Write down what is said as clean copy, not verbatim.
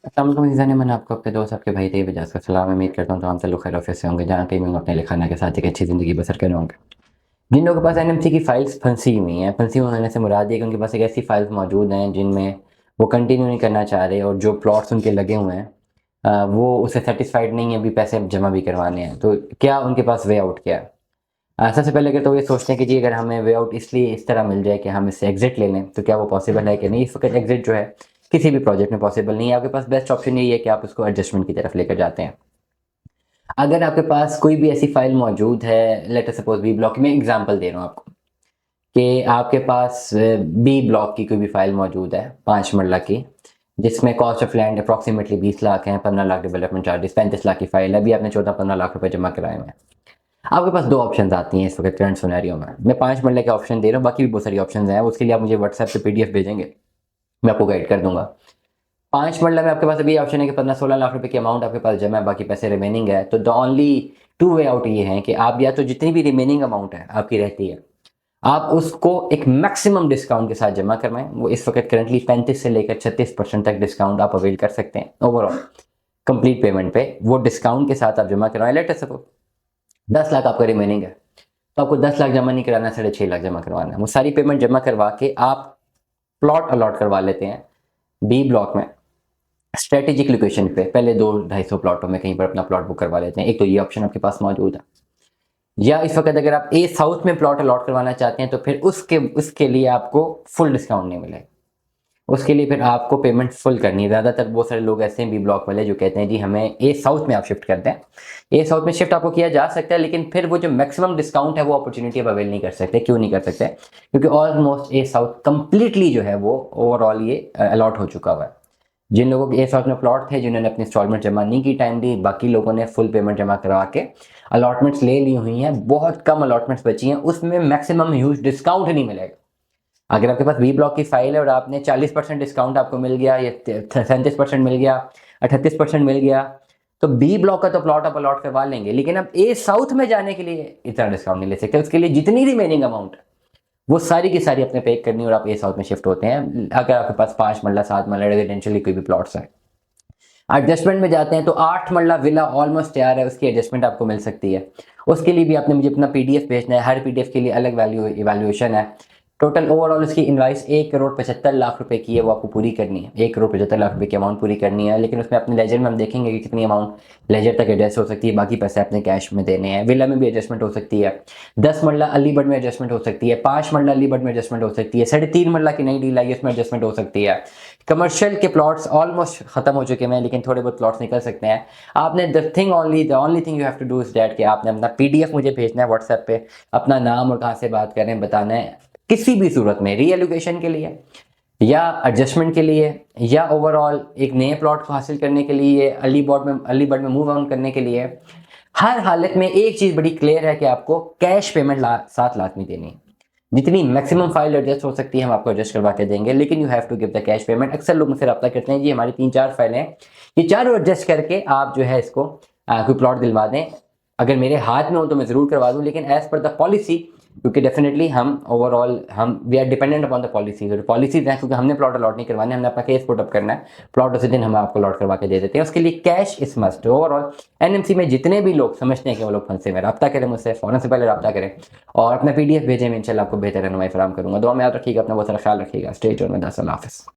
अस्सलाम वालेकुम अज़ीज़ान, मैंने आपको आपके दोस्त आपके भाई तैयब इजाज़ का सलाम। उम्मीद करता हूँ तमाम से लोग खैर आफियत से होंगे, जहाँ कहीं भी अपने खाना के साथ एक अच्छी ज़िंदगी बसर कर रहे होंगे। जिन लोगों के पास एनएमसी की फ़ाइल्स फंसी हुई हैं, फंसी हुई होने से मुराद ये है कि उनके पास एक ऐसी फ़ाइल्स मौजूद हैं जिनमें वो कंटिन्यू नहीं करना चाह रहे और जो प्लॉट्स उनके लगे हुए हैं वो उससे सैटिस्फाइड नहीं है, अभी पैसे जमा भी करवाने हैं। तो क्या उनके पास वे आउट क्या है? सबसे पहले अगर तो ये सोचते हैं कि जी अगर हमें वे आउट इसलिए इस तरह मिल जाए कि हम इससे एग्ज़िट ले लें, तो क्या वो पॉसिबल है कि नहीं? इस वक़्त एग्ज़िट जो है किसी भी प्रोजेक्ट में पॉसिबल नहीं है। आपके पास बेस्ट ऑप्शन यही है कि आप उसको एडजस्टमेंट की तरफ लेकर जाते हैं। अगर आपके पास कोई भी ऐसी फ़ाइल मौजूद है, let us suppose B block में एग्ज़ाम्पल दे रहा हूँ आपको, कि आपके पास बी ब्लॉक की कोई भी फ़ाइल मौजूद है 5 मरला की, जिसमें cost of land approximately 20 lakh है, 15 लाख डेवलपमेंट चार्जेस, 35 लाख की फ़ाइल है, अभी आपने 14-15 लाख रुपए जमा कराए हुए हैं। आपके पास 2 ऑप्शंस आती हैं इस वक़्त करंट सिनेरियो में। मैं 5 मरले के ऑप्शन दे रहा हूँ, बाकी भी बहुत सारी ऑप्शंस हैं, उसके लिए आप मुझे व्हाट्सएप पे पीडीएफ भेजेंगे, मैं आपको गाइड कर दूँगा। 5 मरला में आपके पास अभी ऑप्शन है कि 15-16 लाख रुपए की अमाउंट आपके पास जमा है, बाकी पैसे रिमेनिंग है। तो द ओनली 2 वे आउट ये है कि आप या तो जितनी भी रिमेनिंग अमाउंट है आपकी रहती है, आप उसको एक मैक्सिमम डिस्काउंट के साथ जमा करवाएँ। वो इस वक़्त करंटली 35 से लेकर 36% तक डिस्काउंट आप अवेल कर सकते हैं ओवरऑल कंप्लीट पेमेंट पे। वो डिस्काउंट के साथ आप जमा करवाएँ। लेट अस सपोज़ 10 लाख आपका रिमेनिंग है, तो आपको 10 लाख जमा नहीं कराना, 6.5 लाख जमा करवाना है। वो सारी पेमेंट जमा करवा के आप प्लॉट अलॉट करवा लेते हैं बी ब्लॉक में, स्ट्रेटेजिक लोकेशन पे पहले 2-250 प्लॉटों में कहीं पर अपना प्लॉट बुक करवा लेते हैं। एक तो ये ऑप्शन आपके पास मौजूद है। या इस वक्त अगर आप ए साउथ में प्लॉट अलॉट करवाना चाहते हैं, तो फिर उसके उसके लिए आपको फुल डिस्काउंट नहीं मिलेगा। उसके लिए फिर आपको पेमेंट फुल करनी है। ज़्यादातर बहुत सारे लोग ऐसे हैं बी ब्लॉक वाले जो कहते हैं जी हमें ए साउथ में आप शिफ्ट कर दें। ए साउथ में शिफ्ट आपको किया जा सकता है, लेकिन फिर वो जो मैक्सिमम डिस्काउंट है वो अपॉर्चुनिटी आप अवेल नहीं कर सकते। क्यों नहीं कर सकते? क्योंकि ऑलमोस्ट ए साउथ कंप्लीटली जो है वो ओवरऑल ये अलॉट हो चुका हुआ है। जिन लोगों के ए साउथ में प्लॉट थे, जिन्होंने अपनी इंस्टॉलमेंट जमा नहीं की टाइमली, बाकी लोगों ने फुल पेमेंट जमा करवा के अलॉटमेंट्स ले ली हुई हैं। बहुत कम अलॉटमेंट्स बची हैं, उसमें मैक्सिमम ह्यूज डिस्काउंट नहीं मिलेगा। अगर आपके पास बी ब्लॉक की फाइल है और आपने 40% डिस्काउंट आपको मिल गया, या 37% मिल गया, 38% मिल गया, तो बी ब्लॉक का तो प्लॉट आप अलॉट करवा लेंगे, लेकिन अब ए साउथ में जाने के लिए इतना डिस्काउंट नहीं ले सकते। उसके लिए जितनी रिमेनिंग अमाउंट है वो सारी की सारी अपने पे करनी, और आप ए साउथ में शिफ्ट होते हैं। अगर आपके पास 5 मरला 7 मरला रेजिडेंशियली कोई भी प्लॉट्स है, एडजस्टमेंट में जाते हैं तो 8 मरला विला ऑलमोस्ट तैयार है, उसकी एडजस्टमेंट आपको मिल सकती है। उसके लिए भी आपने मुझे अपना पीडीएफ भेजना है। हर पीडीएफ के लिए अलग वैल्यू इवैल्यूएशन है। टोटल ओवरऑल उसकी इनवाइस 1,75,00,000 रुपए की है, वो आपको पूरी करनी है। 1,75,00,000 रुपए की अमाउंट पूरी करनी है, लेकिन उसमें अपने लेजर में हम देखेंगे कि कितनी अमाउंट लेजर तक एडजस्ट हो सकती है, बाकी पैसे अपने कैश में देने हैं। विला में भी एडजस्टमेंट हो सकती है, 10 मरला अलीगढ़ में एडजस्टमेंट हो सकती है, 5 मरला अलीगढ़ में एडजस्टमेंट हो सकती है, 3.5 मरला की नई डील आई है उसमें एडजस्टमेंट हो सकती है। कमर्शियल के प्लॉट्स ऑलमोस्ट खत्म हो चुके हैं, लेकिन थोड़े बहुत प्लॉट्स निकल सकते हैं। आपने the only thing you have to do is that कि आपने अपना पीडीएफ मुझे भेजना है व्हाट्सएप पे, अपना नाम और कहाँ से बात कर रहे हैं बताना है। किसी भी सूरत में रीएलोकेशन के लिए, या एडजस्टमेंट के लिए, या ओवरऑल एक नए प्लॉट को हासिल करने के लिए, अलीगढ़ में मूव ऑन करने के लिए, हर हालत में एक चीज बड़ी क्लियर है कि आपको कैश पेमेंट साथ लाजमी देनी है। जितनी मैक्सिमम फाइल एडजस्ट हो सकती है हम आपको एडजस्ट करवा के देंगे, लेकिन you have to give the cash payment. अक्सर लोग मुझसे रब्ता करते हैं जी हमारी 3-4 फाइलें हैं, ये चारों एडजस्ट करके आप जो है इसको कोई प्लॉट दिलवा दें। अगर मेरे हाथ में हो तो मैं ज़रूर करवा दूं, लेकिन एज पर द पॉलिसी, क्योंकि डेफिनेटली हम ओवरऑल हम we are dependent upon the policies, और पॉलिसीज हैं क्योंकि हमने प्लॉट अलॉट नहीं करवाने, हमने अपना केस पुट अप करना है। प्लॉट उसी दिन हम आपको अलॉट करवा के दे देते हैं, उसके लिए cash is must. Overall NMC में जितने भी लोग समझते हैं कि वो लोग फंसे में, रब्ता करें मुझसे, फ़ौरन से पहले रब्ता करें और अपना पीडीएफ भेजें। मैं इंशाल्लाह आपको बेहतर रहनुमाई फराहम करूंगा। दुआ में याद रखिएगा, अपना बहुत सारा ख्याल रखिएगा। स्टे ट्यून्ड में। अल्लाह हाफ़िज़।